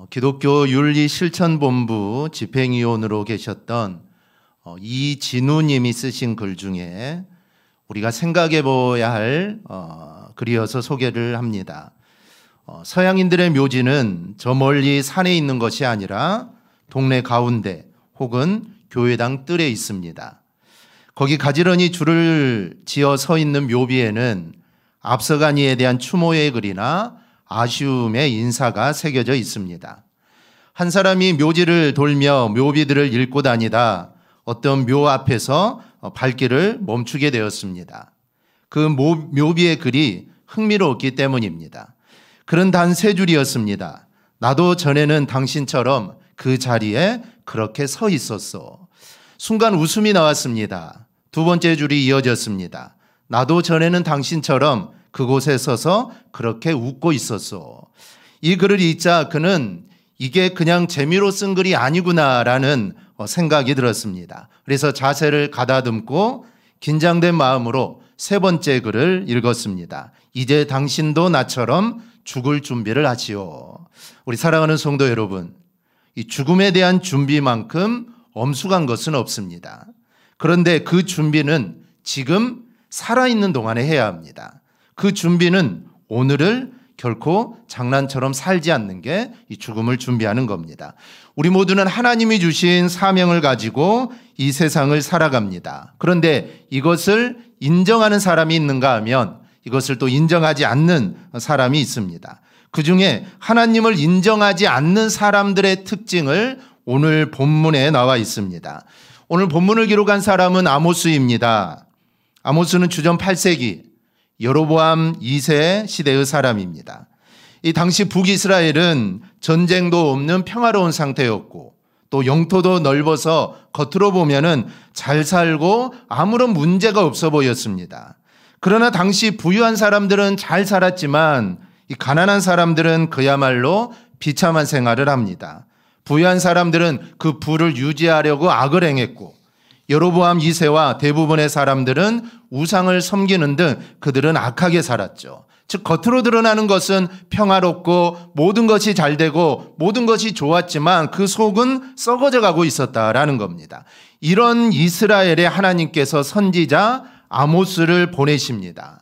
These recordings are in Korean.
기독교 윤리실천본부 집행위원으로 계셨던 이진우님이 쓰신 글 중에 우리가 생각해 봐야 할 글이어서 소개를 합니다. 서양인들의 묘지는 저 멀리 산에 있는 것이 아니라 동네 가운데 혹은 교회당 뜰에 있습니다. 거기 가지런히 줄을 지어 서 있는 묘비에는 앞서간 이에 대한 추모의 글이나 아쉬움의 인사가 새겨져 있습니다. 한 사람이 묘지를 돌며 묘비들을 읽고 다니다 어떤 묘 앞에서 발길을 멈추게 되었습니다. 그 묘비의 글이 흥미로웠기 때문입니다. 글은 단 3줄이었습니다. 나도 전에는 당신처럼 그 자리에 그렇게 서 있었어. 순간 웃음이 나왔습니다. 2번째 줄이 이어졌습니다. 나도 전에는 당신처럼 그곳에 서서 그렇게 웃고 있었어. 이 글을 읽자 그는 이게 그냥 재미로 쓴 글이 아니구나라는 생각이 들었습니다. 그래서 자세를 가다듬고 긴장된 마음으로 3번째 글을 읽었습니다. 이제 당신도 나처럼 죽을 준비를 하시오. 우리 사랑하는 성도 여러분, 이 죽음에 대한 준비만큼 엄숙한 것은 없습니다. 그런데 그 준비는 지금 살아있는 동안에 해야 합니다. 그 준비는 오늘을 결코 장난처럼 살지 않는 게 이 죽음을 준비하는 겁니다. 우리 모두는 하나님이 주신 사명을 가지고 이 세상을 살아갑니다. 그런데 이것을 인정하는 사람이 있는가 하면 이것을 또 인정하지 않는 사람이 있습니다. 그중에 하나님을 인정하지 않는 사람들의 특징을 오늘 본문에 나와 있습니다. 오늘 본문을 기록한 사람은 아모스입니다. 아모스는 주전 8세기 여로보암 2세 시대의 사람입니다. 이 당시 북이스라엘은 전쟁도 없는 평화로운 상태였고 또 영토도 넓어서 겉으로 보면은 잘 살고 아무런 문제가 없어 보였습니다. 그러나 당시 부유한 사람들은 잘 살았지만 이 가난한 사람들은 그야말로 비참한 생활을 합니다. 부유한 사람들은 그 부를 유지하려고 악을 행했고 여로보암 2세와 대부분의 사람들은 우상을 섬기는 등 그들은 악하게 살았죠. 즉 겉으로 드러나는 것은 평화롭고 모든 것이 잘 되고 모든 것이 좋았지만 그 속은 썩어져 가고 있었다라는 겁니다. 이런 이스라엘에 하나님께서 선지자 아모스를 보내십니다.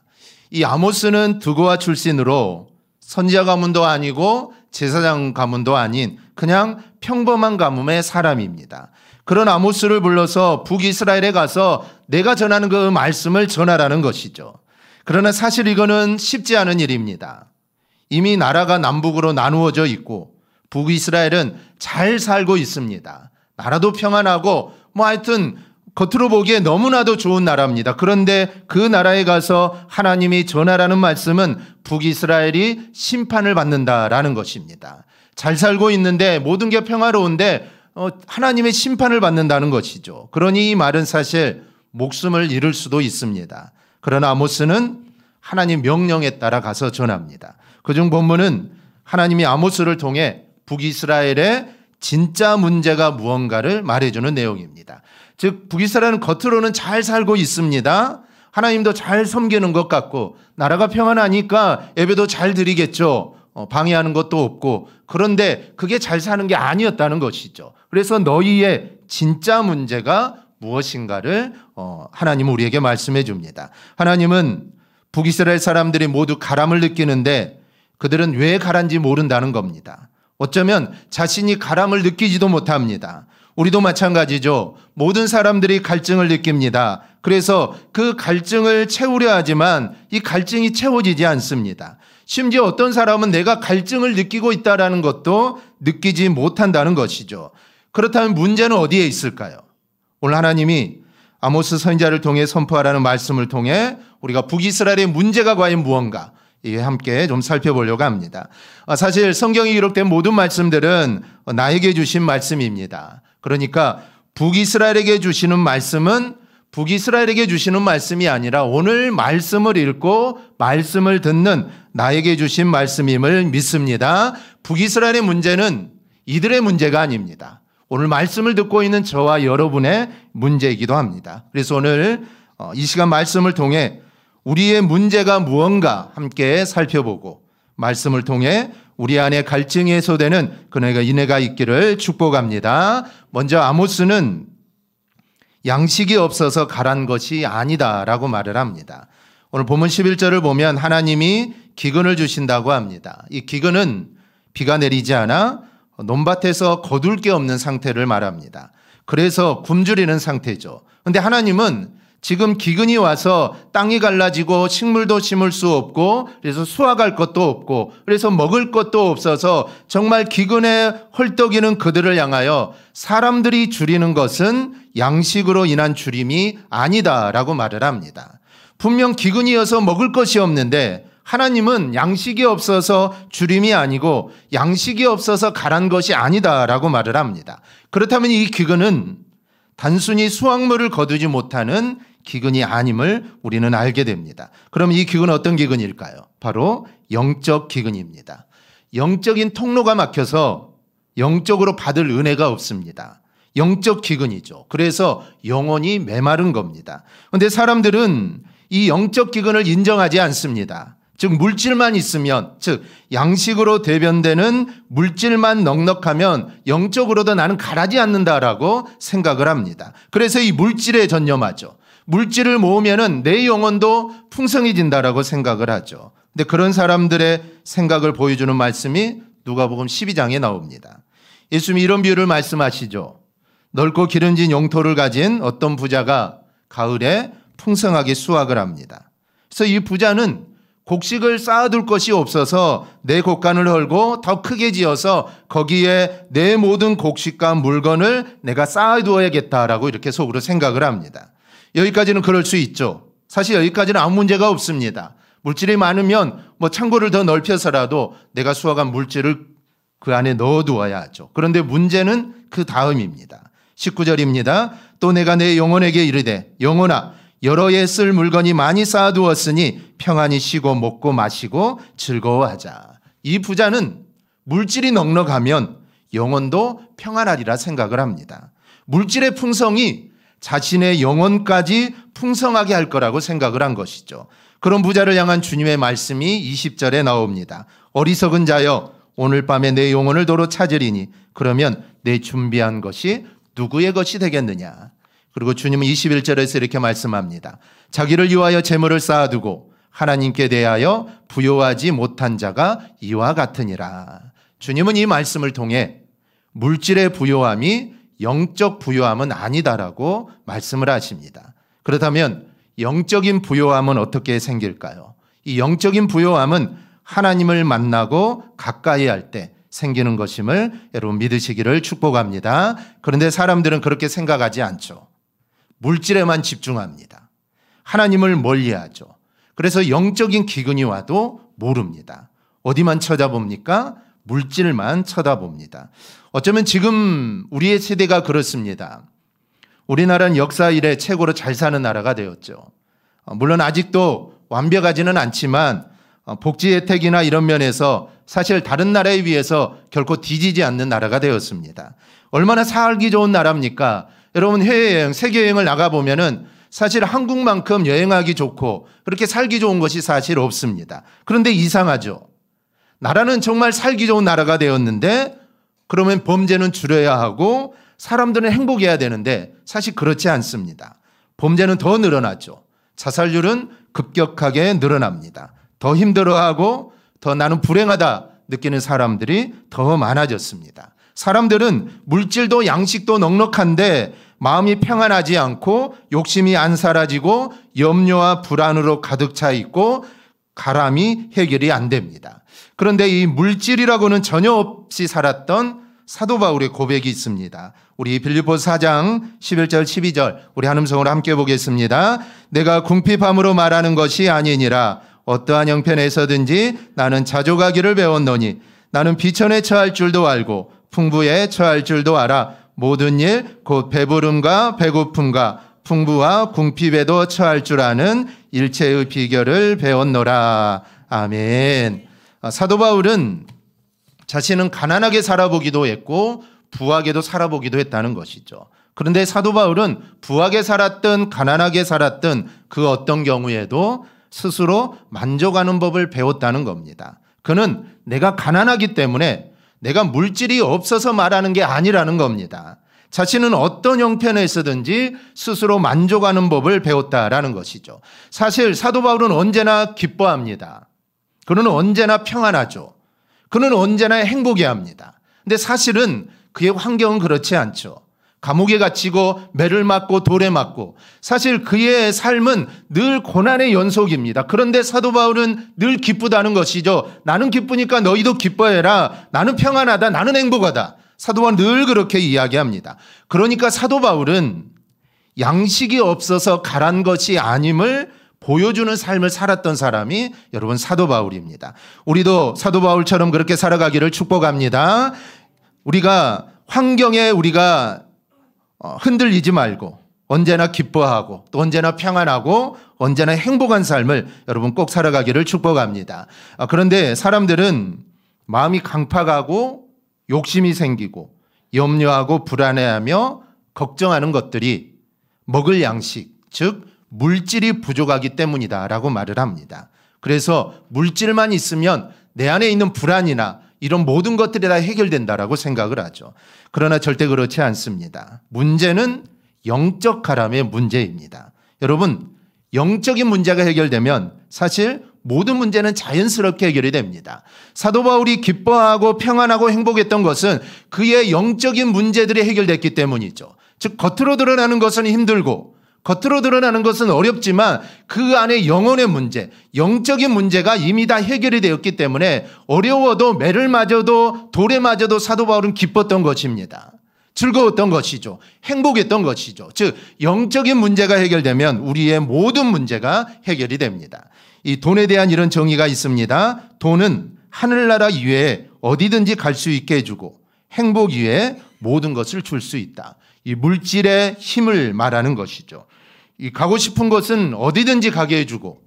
이 아모스는 드고아 출신으로 선지자 가문도 아니고 제사장 가문도 아닌 그냥 평범한 가문의 사람입니다. 그런 아모스를 불러서 북이스라엘에 가서 내가 전하는 그 말씀을 전하라는 것이죠. 그러나 사실 이거는 쉽지 않은 일입니다. 이미 나라가 남북으로 나누어져 있고 북이스라엘은 잘 살고 있습니다. 나라도 평안하고 하여튼 겉으로 보기에 너무나도 좋은 나라입니다. 그런데 그 나라에 가서 하나님이 전하라는 말씀은 북이스라엘이 심판을 받는다라는 것입니다. 잘 살고 있는데 모든 게 평화로운데 하나님의 심판을 받는다는 것이죠. 그러니 이 말은 사실 목숨을 잃을 수도 있습니다. 그러나 아모스는 하나님 명령에 따라 가서 전합니다. 그중 본문은 하나님이 아모스를 통해 북이스라엘의 진짜 문제가 무언가를 말해주는 내용입니다. 즉 북이스라엘은 겉으로는 잘 살고 있습니다. 하나님도 잘 섬기는 것 같고 나라가 평안하니까 예배도 잘 드리겠죠. 방해하는 것도 없고 그런데 그게 잘 사는 게 아니었다는 것이죠. 그래서 너희의 진짜 문제가 무엇인가를 하나님은 우리에게 말씀해 줍니다. 하나님은 북이스라엘 사람들이 모두 가람을 느끼는데 그들은 왜 가란지 모른다는 겁니다. 어쩌면 자신이 가람을 느끼지도 못합니다. 우리도 마찬가지죠. 모든 사람들이 갈증을 느낍니다. 그래서 그 갈증을 채우려 하지만 이 갈증이 채워지지 않습니다. 심지어 어떤 사람은 내가 갈증을 느끼고 있다는 것도 느끼지 못한다는 것이죠. 그렇다면 문제는 어디에 있을까요? 오늘 하나님이 아모스 선지자를 통해 선포하라는 말씀을 통해 우리가 북이스라엘의 문제가 과연 무언가 함께 좀 살펴보려고 합니다. 사실 성경에 기록된 모든 말씀들은 나에게 주신 말씀입니다. 그러니까 북이스라엘에게 주시는 말씀은 북이스라엘에게 주시는 말씀이 아니라 오늘 말씀을 읽고 말씀을 듣는 나에게 주신 말씀임을 믿습니다. 북이스라엘의 문제는 이들의 문제가 아닙니다. 오늘 말씀을 듣고 있는 저와 여러분의 문제이기도 합니다. 그래서 오늘 이 시간 말씀을 통해 우리의 문제가 무언가 함께 살펴보고 말씀을 통해 우리 안에 갈증이 해소되는 그날과 인해가 있기를 축복합니다. 먼저 아모스는 양식이 없어서 가란 것이 아니다라고 말을 합니다. 오늘 본문 11절을 보면 하나님이 기근을 주신다고 합니다. 이 기근은 비가 내리지 않아 논밭에서 거둘 게 없는 상태를 말합니다. 그래서 굶주리는 상태죠. 그런데 하나님은 지금 기근이 와서 땅이 갈라지고 식물도 심을 수 없고 그래서 수확할 것도 없고 그래서 먹을 것도 없어서 정말 기근에 헐떡이는 그들을 향하여 사람들이 줄이는 것은 양식으로 인한 줄임이 아니다라고 말을 합니다. 분명 기근이어서 먹을 것이 없는데 하나님은 양식이 없어서 줄임이 아니고 양식이 없어서 가란 것이 아니다라고 말을 합니다. 그렇다면 이 기근은 단순히 수확물을 거두지 못하는 기근이 아님을 우리는 알게 됩니다. 그럼 이 기근은 어떤 기근일까요? 바로 영적 기근입니다. 영적인 통로가 막혀서 영적으로 받을 은혜가 없습니다. 영적 기근이죠. 그래서 영혼이 메마른 겁니다. 그런데 사람들은 이 영적 기근을 인정하지 않습니다. 즉 물질만 있으면, 즉 양식으로 대변되는 물질만 넉넉하면 영적으로도 나는 가라지 않는다라고 생각을 합니다. 그래서 이 물질에 전념하죠. 물질을 모으면은 내 영혼도 풍성해진다라고 생각을 하죠. 근데 그런 사람들의 생각을 보여주는 말씀이 누가복음 12장에 나옵니다. 예수님이 이런 비유를 말씀하시죠. 넓고 기름진 영토를 가진 어떤 부자가 가을에 풍성하게 수확을 합니다. 그래서 이 부자는 곡식을 쌓아둘 것이 없어서 내 곡간을 헐고 더 크게 지어서 거기에 내 모든 곡식과 물건을 내가 쌓아두어야겠다라고 이렇게 속으로 생각을 합니다. 여기까지는 그럴 수 있죠. 사실 여기까지는 아무 문제가 없습니다. 물질이 많으면 창고를 더 넓혀서라도 내가 수확한 물질을 그 안에 넣어두어야 하죠. 그런데 문제는 그 다음입니다. 19절입니다. 또 내가 내 영혼에게 이르되 영혼아 여러 해 쓸 물건이 많이 쌓아두었으니 평안히 쉬고 먹고 마시고 즐거워하자. 이 부자는 물질이 넉넉하면 영혼도 평안하리라 생각을 합니다. 물질의 풍성이 자신의 영혼까지 풍성하게 할 거라고 생각을 한 것이죠. 그런 부자를 향한 주님의 말씀이 20절에 나옵니다. 어리석은 자여 오늘 밤에 내 영혼을 도로 찾으리니 그러면 내 준비한 것이 누구의 것이 되겠느냐. 그리고 주님은 21절에서 이렇게 말씀합니다. 자기를 위하여 재물을 쌓아두고 하나님께 대하여 부요하지 못한 자가 이와 같으니라. 주님은 이 말씀을 통해 물질의 부요함이 영적 부요함은 아니다라고 말씀을 하십니다. 그렇다면 영적인 부요함은 어떻게 생길까요? 이 영적인 부요함은 하나님을 만나고 가까이 할 때 생기는 것임을 여러분 믿으시기를 축복합니다. 그런데 사람들은 그렇게 생각하지 않죠. 물질에만 집중합니다. 하나님을 멀리하죠. 그래서 영적인 기근이 와도 모릅니다. 어디만 쳐다봅니까? 물질만 쳐다봅니다. 어쩌면 지금 우리의 세대가 그렇습니다. 우리나라는 역사 이래 최고로 잘 사는 나라가 되었죠. 물론 아직도 완벽하지는 않지만 복지 혜택이나 이런 면에서 사실 다른 나라에 비해서 결코 뒤지지 않는 나라가 되었습니다. 얼마나 살기 좋은 나라입니까? 여러분 해외여행, 세계여행을 나가보면은 사실 한국만큼 여행하기 좋고 그렇게 살기 좋은 것이 사실 없습니다. 그런데 이상하죠. 나라는 정말 살기 좋은 나라가 되었는데 그러면 범죄는 줄여야 하고 사람들은 행복해야 되는데 사실 그렇지 않습니다. 범죄는 더 늘어나죠. 자살률은 급격하게 늘어납니다. 더 힘들어하고 더 나는 불행하다 느끼는 사람들이 더 많아졌습니다. 사람들은 물질도 양식도 넉넉한데 마음이 평안하지 않고 욕심이 안 사라지고 염려와 불안으로 가득 차 있고 가람이 해결이 안 됩니다. 그런데 이 물질이라고는 전혀 없이 살았던 사도 바울의 고백이 있습니다. 우리 빌립보서 4장 11절 12절 우리 한 음성으로 함께 보겠습니다. 내가 궁핍함으로 말하는 것이 아니니라. 어떠한 형편에서든지 나는 자족하기를 배웠노니 나는 비천에 처할 줄도 알고 풍부에 처할 줄도 알아. 모든 일 곧 배부름과 배고픔과 풍부와 궁핍에도 처할 줄 아는 일체의 비결을 배웠노라. 아멘. 사도 바울은 자신은 가난하게 살아보기도 했고 부하게도 살아보기도 했다는 것이죠. 그런데 사도 바울은 부하게 살았든 가난하게 살았든 그 어떤 경우에도 스스로 만족하는 법을 배웠다는 겁니다. 그는 내가 가난하기 때문에 내가 물질이 없어서 말하는 게 아니라는 겁니다. 자신은 어떤 형편에서든지 스스로 만족하는 법을 배웠다라는 것이죠. 사실 사도 바울은 언제나 기뻐합니다. 그는 언제나 평안하죠. 그는 언제나 행복해합니다. 근데 사실은 그의 환경은 그렇지 않죠. 감옥에 갇히고 매를 맞고 돌에 맞고 사실 그의 삶은 늘 고난의 연속입니다. 그런데 사도 바울은 늘 기쁘다는 것이죠. 나는 기쁘니까 너희도 기뻐해라. 나는 평안하다. 나는 행복하다. 사도 바울은 늘 그렇게 이야기합니다. 그러니까 사도 바울은 양식이 없어서 가란 것이 아님을 보여주는 삶을 살았던 사람이 여러분 사도 바울입니다. 우리도 사도 바울처럼 그렇게 살아가기를 축복합니다. 우리가 환경에 우리가 흔들리지 말고 언제나 기뻐하고 또 언제나 평안하고 언제나 행복한 삶을 여러분 꼭 살아가기를 축복합니다. 그런데 사람들은 마음이 강팍하고 욕심이 생기고 염려하고 불안해하며 걱정하는 것들이 먹을 양식, 즉 물질이 부족하기 때문이다라고 말을 합니다. 그래서 물질만 있으면 내 안에 있는 불안이나 이런 모든 것들이 다 해결된다라고 생각을 하죠. 그러나 절대 그렇지 않습니다. 문제는 영적 가람의 문제입니다. 여러분, 영적인 문제가 해결되면 사실 모든 문제는 자연스럽게 해결이 됩니다. 사도 바울이 기뻐하고 평안하고 행복했던 것은 그의 영적인 문제들이 해결됐기 때문이죠. 즉 겉으로 드러나는 것은 힘들고 겉으로 드러나는 것은 어렵지만 그 안에 영혼의 문제, 영적인 문제가 이미 다 해결이 되었기 때문에 어려워도 매를 맞아도 돌에 맞아도 사도 바울은 기뻤던 것입니다. 즐거웠던 것이죠. 행복했던 것이죠. 즉 영적인 문제가 해결되면 우리의 모든 문제가 해결이 됩니다. 이 돈에 대한 이런 정의가 있습니다. 돈은 하늘나라 이외에 어디든지 갈 수 있게 해주고 행복 이외에 모든 것을 줄 수 있다. 이 물질의 힘을 말하는 것이죠. 이 가고 싶은 것은 어디든지 가게 해주고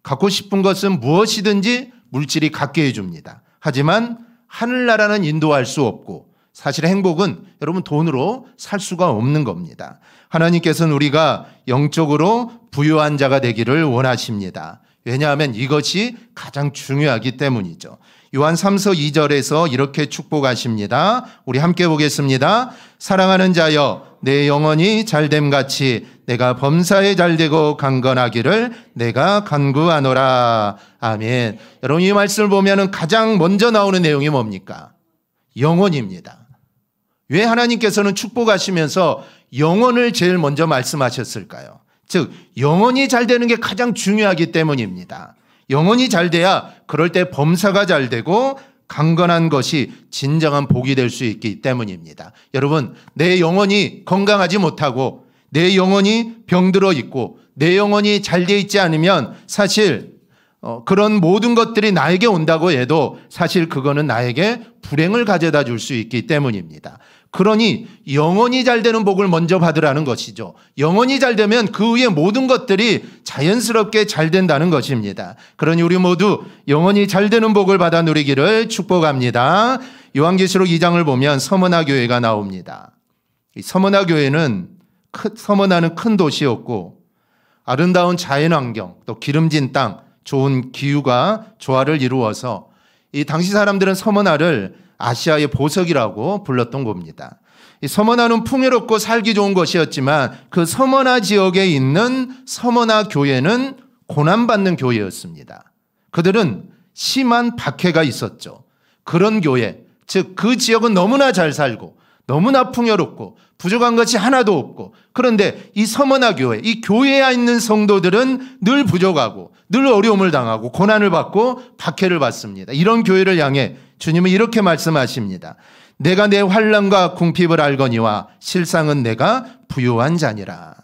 갖고 싶은 것은 무엇이든지 물질이 갖게 해줍니다. 하지만 하늘나라는 인도할 수 없고 사실 행복은 여러분 돈으로 살 수가 없는 겁니다. 하나님께서는 우리가 영적으로 부유한 자가 되기를 원하십니다. 왜냐하면 이것이 가장 중요하기 때문이죠. 요한 3서 2절에서 이렇게 축복하십니다. 우리 함께 보겠습니다. 사랑하는 자여 내 영혼이 잘됨같이 내가 범사에 잘되고 강건하기를 내가 간구하노라. 아멘. 여러분 이 말씀을 보면 가장 먼저 나오는 내용이 뭡니까? 영혼입니다. 왜 하나님께서는 축복하시면서 영혼을 제일 먼저 말씀하셨을까요? 즉 영혼이 잘 되는 게 가장 중요하기 때문입니다. 영혼이 잘 돼야 그럴 때 범사가 잘 되고 강건한 것이 진정한 복이 될 수 있기 때문입니다. 여러분 내 영혼이 건강하지 못하고 내 영혼이 병들어 있고 내 영혼이 잘 돼 있지 않으면 사실 그런 모든 것들이 나에게 온다고 해도 사실 그거는 나에게 불행을 가져다 줄 수 있기 때문입니다. 그러니 영혼이 잘 되는 복을 먼저 받으라는 것이죠. 영혼이 잘 되면 그 후에 모든 것들이 자연스럽게 잘 된다는 것입니다. 그러니 우리 모두 영혼이 잘 되는 복을 받아 누리기를 축복합니다. 요한계시록 2장을 보면 서머나 교회가 나옵니다. 이 서머나 교회는 서머나는 큰 도시였고 아름다운 자연환경 또 기름진 땅 좋은 기후가 조화를 이루어서 이 당시 사람들은 서머나를 아시아의 보석이라고 불렀던 겁니다. 이 서머나는 풍요롭고 살기 좋은 것이었지만 그 서머나 지역에 있는 서머나 교회는 고난받는 교회였습니다. 그들은 심한 박해가 있었죠. 그런 교회, 즉 그 지역은 너무나 잘 살고 너무나 풍요롭고 부족한 것이 하나도 없고 그런데 이 서머나 교회, 이 교회에 있는 성도들은 늘 부족하고 늘 어려움을 당하고 고난을 받고 박해를 받습니다. 이런 교회를 향해 주님은 이렇게 말씀하십니다. 내가 내 환난과 궁핍을 알거니와 실상은 내가 부유한 자니라.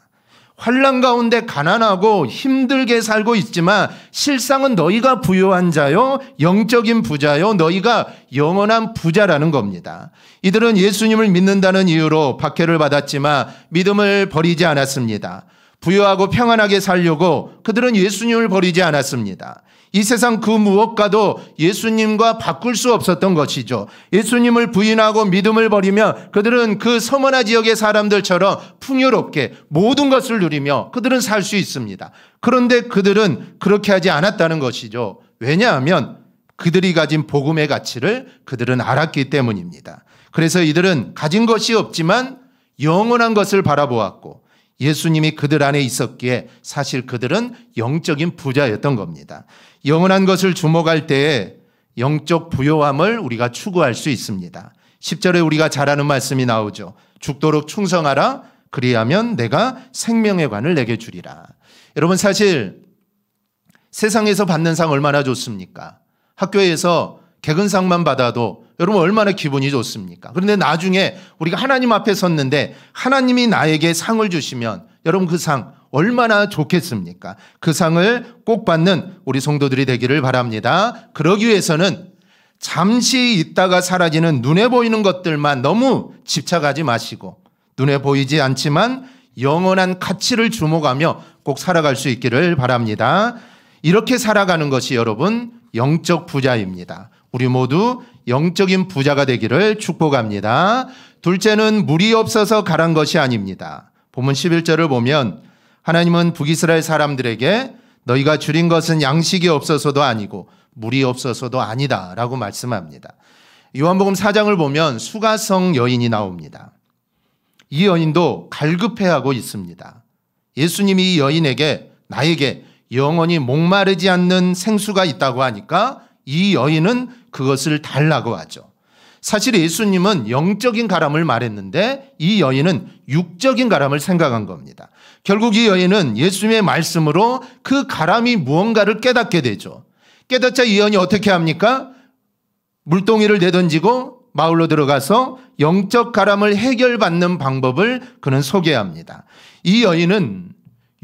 환난 가운데 가난하고 힘들게 살고 있지만 실상은 너희가 부유한 자요 영적인 부자요 너희가 영원한 부자라는 겁니다. 이들은 예수님을 믿는다는 이유로 박해를 받았지만 믿음을 버리지 않았습니다. 부유하고 평안하게 살려고 그들은 예수님을 버리지 않았습니다. 이 세상 그 무엇과도 예수님과 바꿀 수 없었던 것이죠. 예수님을 부인하고 믿음을 버리면 그들은 그 서머나 지역의 사람들처럼 풍요롭게 모든 것을 누리며 그들은 살 수 있습니다. 그런데 그들은 그렇게 하지 않았다는 것이죠. 왜냐하면 그들이 가진 복음의 가치를 그들은 알았기 때문입니다. 그래서 이들은 가진 것이 없지만 영원한 것을 바라보았고 예수님이 그들 안에 있었기에 사실 그들은 영적인 부자였던 겁니다. 영원한 것을 주목할 때에 영적 부요함을 우리가 추구할 수 있습니다. 10절에 우리가 잘 아는 말씀이 나오죠. 죽도록 충성하라. 그리하면 내가 생명의 관을 내게 주리라. 여러분, 사실 세상에서 받는 상 얼마나 좋습니까? 학교에서 개근상만 받아도 여러분 얼마나 기분이 좋습니까? 그런데 나중에 우리가 하나님 앞에 섰는데 하나님이 나에게 상을 주시면 여러분 그 상 얼마나 좋겠습니까? 그 상을 꼭 받는 우리 성도들이 되기를 바랍니다. 그러기 위해서는 잠시 있다가 사라지는 눈에 보이는 것들만 너무 집착하지 마시고 눈에 보이지 않지만 영원한 가치를 주목하며 꼭 살아갈 수 있기를 바랍니다. 이렇게 살아가는 것이 여러분 영적 부자입니다. 우리 모두 영적인 부자가 되기를 축복합니다. 둘째는 물이 없어서 가란 것이 아닙니다. 본문 11절을 보면 하나님은 북이스라엘 사람들에게 너희가 줄인 것은 양식이 없어서도 아니고 물이 없어서도 아니다 라고 말씀합니다. 요한복음 4장을 보면 수가성 여인이 나옵니다. 이 여인도 갈급해하고 있습니다. 예수님이 이 여인에게 나에게 영원히 목마르지 않는 생수가 있다고 하니까 이 여인은 그것을 달라고 하죠. 사실 예수님은 영적인 가람을 말했는데 이 여인은 육적인 가람을 생각한 겁니다. 결국 이 여인은 예수님의 말씀으로 그 가람이 무언가를 깨닫게 되죠. 깨닫자 이 여인이 어떻게 합니까? 물동이를 내던지고 마을로 들어가서 영적 가람을 해결받는 방법을 그는 소개합니다. 이 여인은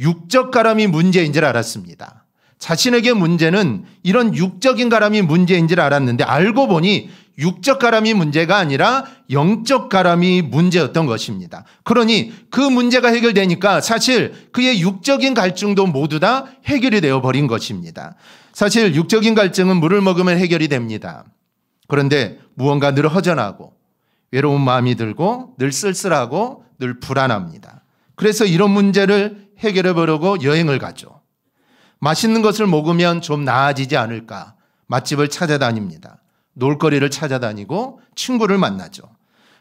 육적 가람이 문제인 줄 알았습니다. 자신에게 문제는 이런 육적인 가람이 문제인 줄 알았는데 알고 보니 육적 가람이 문제가 아니라 영적 가람이 문제였던 것입니다. 그러니 그 문제가 해결되니까 사실 그의 육적인 갈증도 모두 다 해결이 되어버린 것입니다. 사실 육적인 갈증은 물을 먹으면 해결이 됩니다. 그런데 무언가 늘 허전하고 외로운 마음이 들고 늘 쓸쓸하고 늘 불안합니다. 그래서 이런 문제를 해결해 보려고 여행을 가죠. 맛있는 것을 먹으면 좀 나아지지 않을까 맛집을 찾아다닙니다. 놀거리를 찾아다니고 친구를 만나죠.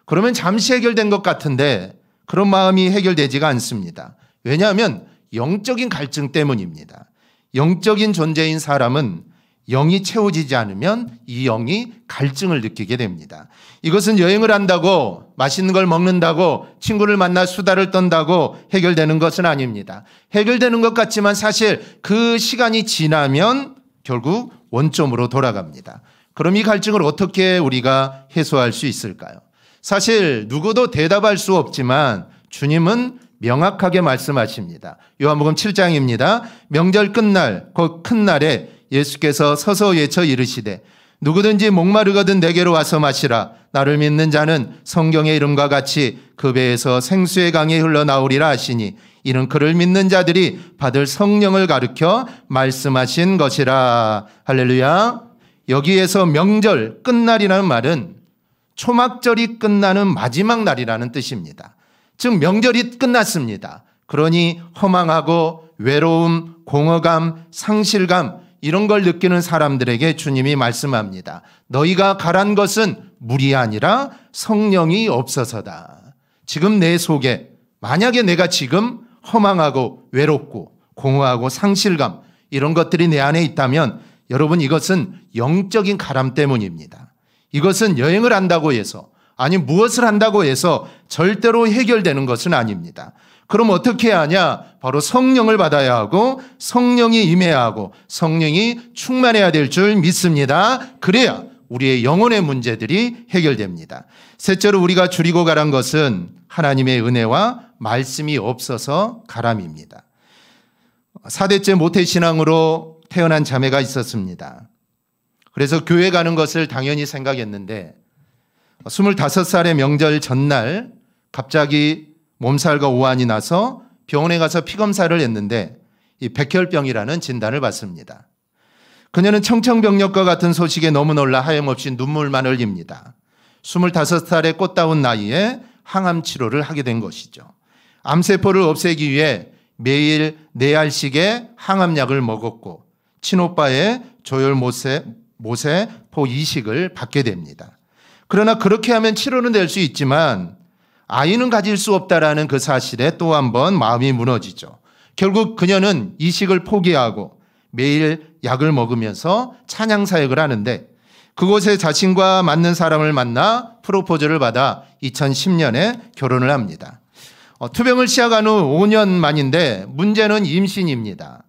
그러면 잠시 해결된 것 같은데 그런 마음이 해결되지가 않습니다. 왜냐하면 영적인 갈증 때문입니다. 영적인 존재인 사람은 영이 채워지지 않으면 이 영이 갈증을 느끼게 됩니다. 이것은 여행을 한다고 맛있는 걸 먹는다고 친구를 만나 수다를 떤다고 해결되는 것은 아닙니다. 해결되는 것 같지만 사실 그 시간이 지나면 결국 원점으로 돌아갑니다. 그럼 이 갈증을 어떻게 우리가 해소할 수 있을까요? 사실 누구도 대답할 수 없지만 주님은 명확하게 말씀하십니다. 요한복음 7장입니다. 명절 끝날 곧 큰 날에 예수께서 서서 외쳐 이르시되 누구든지 목마르거든 내게로 와서 마시라. 나를 믿는 자는 성경의 이름과 같이 그 배에서 생수의 강이 흘러나오리라 하시니 이는 그를 믿는 자들이 받을 성령을 가르쳐 말씀하신 것이라. 할렐루야. 여기에서 명절 끝날이라는 말은 초막절이 끝나는 마지막 날이라는 뜻입니다. 즉 명절이 끝났습니다. 그러니 허망하고 외로움, 공허감, 상실감 이런 걸 느끼는 사람들에게 주님이 말씀합니다. 너희가 가란 것은 물이 아니라 성령이 없어서다. 지금 내 속에 만약에 내가 지금 허망하고 외롭고 공허하고 상실감 이런 것들이 내 안에 있다면 여러분 이것은 영적인 가람 때문입니다. 이것은 여행을 한다고 해서 아니 무엇을 한다고 해서 절대로 해결되는 것은 아닙니다. 그럼 어떻게 해야 하냐? 바로 성령을 받아야 하고 성령이 임해야 하고 성령이 충만해야 될 줄 믿습니다. 그래야 우리의 영혼의 문제들이 해결됩니다. 셋째로 우리가 줄이고 가란 것은 하나님의 은혜와 말씀이 없어서 가람입니다. 4대째 모태신앙으로 태어난 자매가 있었습니다. 그래서 교회 가는 것을 당연히 생각했는데 25살의 명절 전날 갑자기 몸살과 오한이 나서 병원에 가서 피검사를 했는데 이 백혈병이라는 진단을 받습니다. 그녀는 청천벽력과 같은 소식에 너무 놀라 하염없이 눈물만 흘립니다. 25살의 꽃다운 나이에 항암 치료를 하게 된 것이죠. 암세포를 없애기 위해 매일 4알씩의 항암약을 먹었고 친오빠의 조혈모세 모세포 이식을 받게 됩니다. 그러나 그렇게 하면 치료는 될 수 있지만 아이는 가질 수 없다라는 그 사실에 또 한 번 마음이 무너지죠. 결국 그녀는 이식을 포기하고 매일 약을 먹으면서 찬양 사역을 하는데 그곳에 자신과 맞는 사람을 만나 프로포즈를 받아 2010년에 결혼을 합니다. 투병을 시작한 후 5년 만인데 문제는 임신입니다.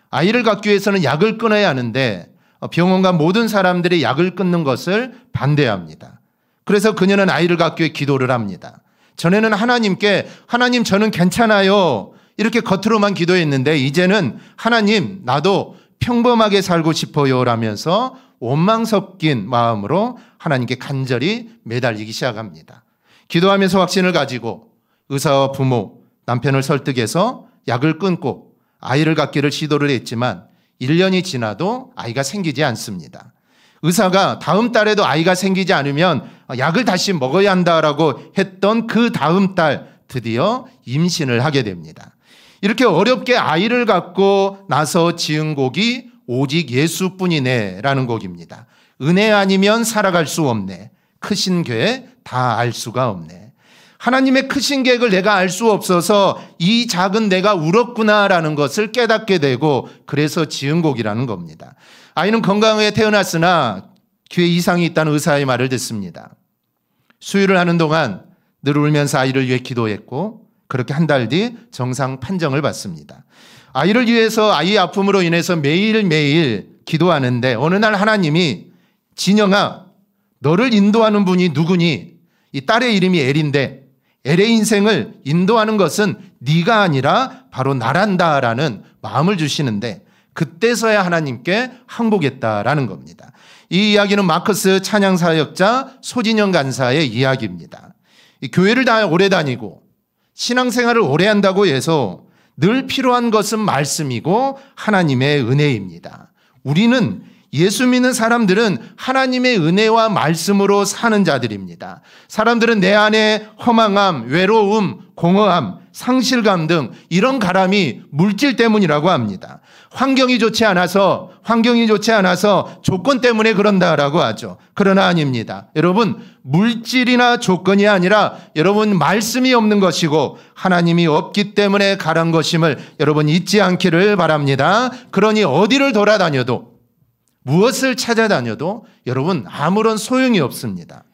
아이를 갖기 위해서는 약을 끊어야 하는데 병원과 모든 사람들이 약을 끊는 것을 반대합니다. 그래서 그녀는 아이를 갖기 위해 기도를 합니다. 전에는 하나님께 하나님 저는 괜찮아요 이렇게 겉으로만 기도했는데 이제는 하나님 나도 평범하게 살고 싶어요 라면서 원망 섞인 마음으로 하나님께 간절히 매달리기 시작합니다. 기도하면서 확신을 가지고 의사와 부모, 남편을 설득해서 약을 끊고 아이를 갖기를 시도를 했지만 1년이 지나도 아이가 생기지 않습니다. 의사가 다음 달에도 아이가 생기지 않으면 약을 다시 먹어야 한다라고 했던 그 다음 달 드디어 임신을 하게 됩니다. 이렇게 어렵게 아이를 갖고 나서 지은 곡이 오직 예수뿐이네 라는 곡입니다. 은혜 아니면 살아갈 수 없네. 크신 괴 다 알 수가 없네. 하나님의 크신 계획을 내가 알 수 없어서 이 작은 내가 울었구나라는 것을 깨닫게 되고 그래서 지은 곡이라는 겁니다. 아이는 건강하게 태어났으나 귀에 이상이 있다는 의사의 말을 듣습니다. 수유를 하는 동안 늘 울면서 아이를 위해 기도했고 그렇게 한 달 뒤 정상 판정을 받습니다. 아이를 위해서 아이의 아픔으로 인해서 매일매일 기도하는데 어느 날 하나님이 진영아 너를 인도하는 분이 누구니? 이 딸의 이름이 엘인데 엘의 인생을 인도하는 것은 네가 아니라 바로 나란다라는 마음을 주시는데 그때서야 하나님께 항복했다라는 겁니다. 이 이야기는 마커스 찬양사역자 소진영 간사의 이야기입니다. 이 교회를 오래 다니고 신앙생활을 오래 한다고 해서 늘 필요한 것은 말씀이고 하나님의 은혜입니다. 우리는 예수 믿는 사람들은 하나님의 은혜와 말씀으로 사는 자들입니다. 사람들은 내 안에 허망함, 외로움, 공허함, 상실감 등 이런 가람이 물질 때문이라고 합니다. 환경이 좋지 않아서 조건 때문에 그런다라고 하죠. 그러나 아닙니다. 여러분 물질이나 조건이 아니라 여러분 말씀이 없는 것이고 하나님이 없기 때문에 가란 것임을 여러분 잊지 않기를 바랍니다. 그러니 어디를 돌아다녀도 무엇을 찾아다녀도 여러분 아무런 소용이 없습니다.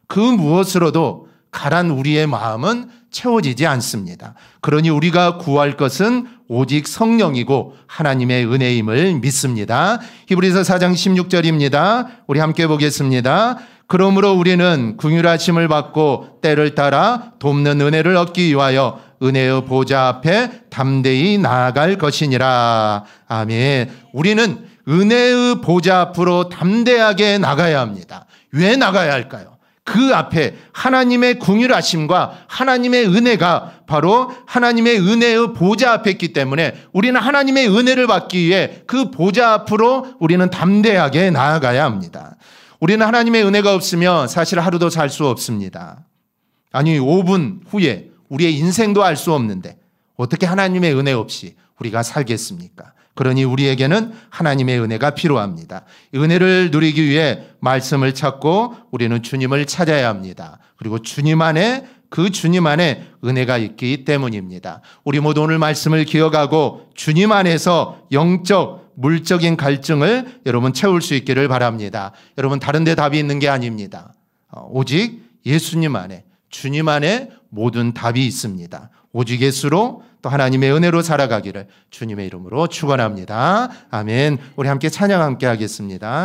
그 무엇으로도 가란 우리의 마음은 채워지지 않습니다. 그러니 우리가 구할 것은 오직 성령이고 하나님의 은혜임을 믿습니다. 히브리서 4장 16절입니다. 우리 함께 보겠습니다. 그러므로 우리는 긍휼하심을 받고 때를 따라 돕는 은혜를 얻기 위하여 은혜의 보좌 앞에 담대히 나아갈 것이니라. 아멘. 우리는 은혜의 보좌 앞으로 담대하게 나가야 합니다. 왜 나가야 할까요? 그 앞에 하나님의 긍휼하심과 하나님의 은혜가 바로 하나님의 은혜의 보좌 앞에 있기 때문에 우리는 하나님의 은혜를 받기 위해 그 보좌 앞으로 우리는 담대하게 나아가야 합니다. 우리는 하나님의 은혜가 없으면 사실 하루도 살 수 없습니다. 아니 5분 후에 우리의 인생도 알 수 없는데 어떻게 하나님의 은혜 없이 우리가 살겠습니까? 그러니 우리에게는 하나님의 은혜가 필요합니다. 은혜를 누리기 위해 말씀을 찾고 우리는 주님을 찾아야 합니다. 그리고 주님 안에 은혜가 있기 때문입니다. 우리 모두 오늘 말씀을 기억하고 주님 안에서 영적, 물적인 갈증을 여러분 채울 수 있기를 바랍니다. 여러분 다른 데 답이 있는 게 아닙니다. 오직 예수님 안에, 주님 안에 모든 답이 있습니다. 오직 예수로 또 하나님의 은혜로 살아가기를 주님의 이름으로 축원합니다. 아멘. 우리 함께 찬양 함께 하겠습니다.